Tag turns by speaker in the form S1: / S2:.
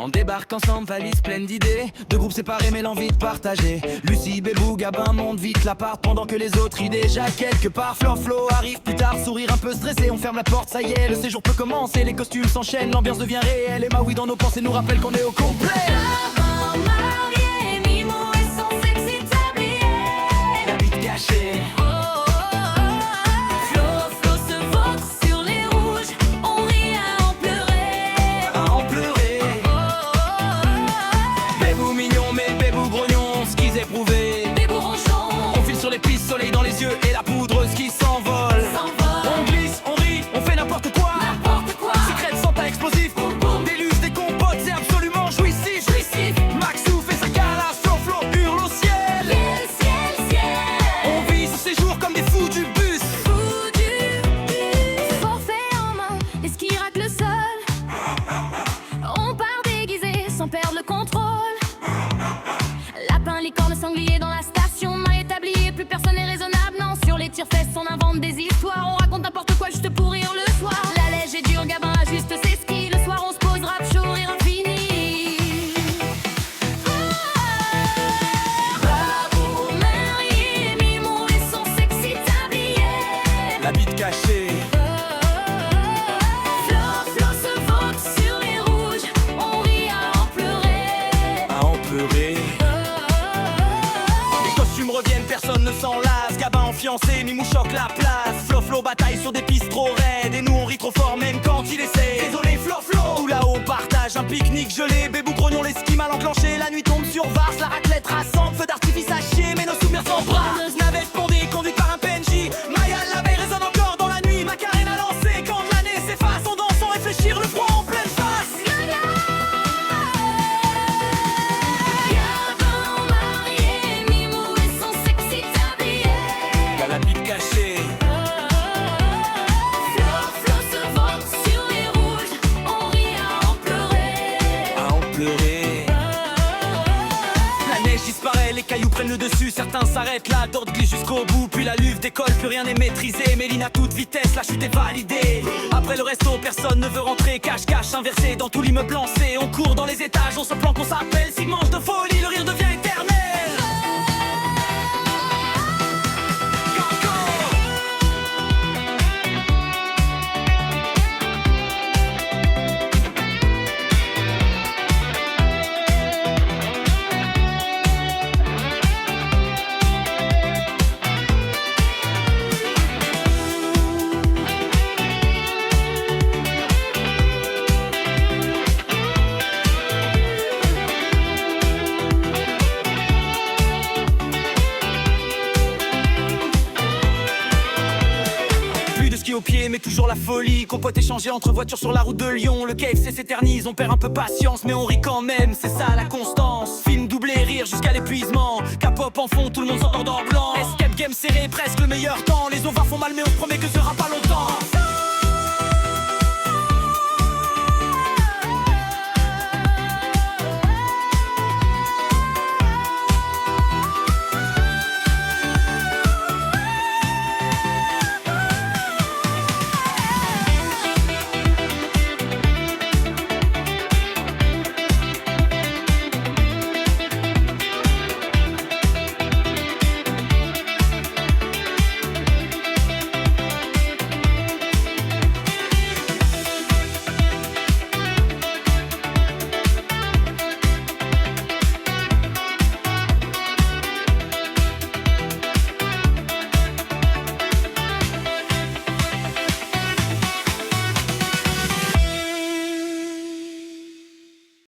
S1: On débarque ensemble, valise pleine d'idées. Deux groupes séparés mais l'envie de partager. Lucie, Bébou, Gabin monte vite l'appart pendant que les autres y déjà quelque part. Flo arrive plus tard, sourire un peu stressé. On ferme la porte, ça y est, le séjour peut commencer. Les costumes s'enchaînent, l'ambiance devient réelle. Et Maui dans nos pensées nous rappelle qu'on est au complet.
S2: Gabin marié, Mimo et son sexy tablier.
S1: La bite cachée.
S2: Flo se vautre sur les rouges. On rit à en pleurer.
S1: À en pleurer. Bébou mignon mais Bébou grognon, skis éprouvés.
S2: Bébou ronchon.
S1: On file sur les pistes, soleil dans les yeux et la poudreuse qui s'envole. On glisse, on rit, on fait n'importe quoi. Secret de Santa explosif. Déluge des compotes, c'est absolument jouissif. Maxou fait sa calasse, Flo hurle au ciel. On vit ce séjour comme des fous du bus.
S2: Forfait en main, les skis raclent le sol. On part déguisé sans perdre le contrôle. Lapin, licorne, sanglier dans la station. Maille tablier, plus personne n'est raisonnable. Non, sur les tire-fesses, on invente des histoires. On raconte n'importe quoi juste pour rire le soir. La neige est dure, Gabin ajuste ses skis. Le soir, on se pose, rap, chaud, rire infini. Babou marié, Mimo et son sexy tablier.
S1: La bite cachée.
S2: Flo se vautre sur les rouges. On rit à en pleurer.
S1: À en pleurer. Les costumes reviennent, personne ne s'en lasse. Gabin en fiancé, Mimou choque la place. Flo bataille sur des pistes trop raides. Et nous on rit trop fort même quand il essaie. Désolé Flo. Tout là-haut on partage un pique-nique gelé. Bébou grognon, les skis mal enclenchés. La nuit tombe sur Vars, la raclette rassemble. Feu d'artifice à chier, mais nos souvenirs s'embrassent. Navette bondée, conduite par un PNJ. Maya la veille résonne encore dans la nuit. Macarena lancée, quand l'année s'efface. On danse sans réfléchir, le froid en pleine face.
S2: Gabin marié, Mimo et son sexy tablier.
S1: La bite cachée.
S2: Flo se vautre sur les rouges. On rit à en pleurer.
S1: À en pleurer. La neige disparaît, les cailloux prennent le dessus. Certains s'arrêtent, la dorde glisse jusqu'au bout. Puis la luve décolle, plus rien n'est maîtrisé. Méline à toute vitesse, la chute est validée. Après le resto, personne ne veut rentrer. Cache-cache inversé dans tout l'immeuble lancé. On court dans les étages, on se planque, on s'appelle. S'il mange de folie, le rire devient éternel. Au pied mais toujours la folie. Compote échangée entre voitures sur la route de Lyon. Le KFC s'éternise, on perd un peu patience, mais on rit quand même, c'est ça la constance. Film doublé, rire jusqu'à l'épuisement. K-pop en fond, tout le monde s'entend dans blanc. Escape game serré, presque le meilleur temps. Les ovars font mal mais on se promet que ce sera pas longtemps.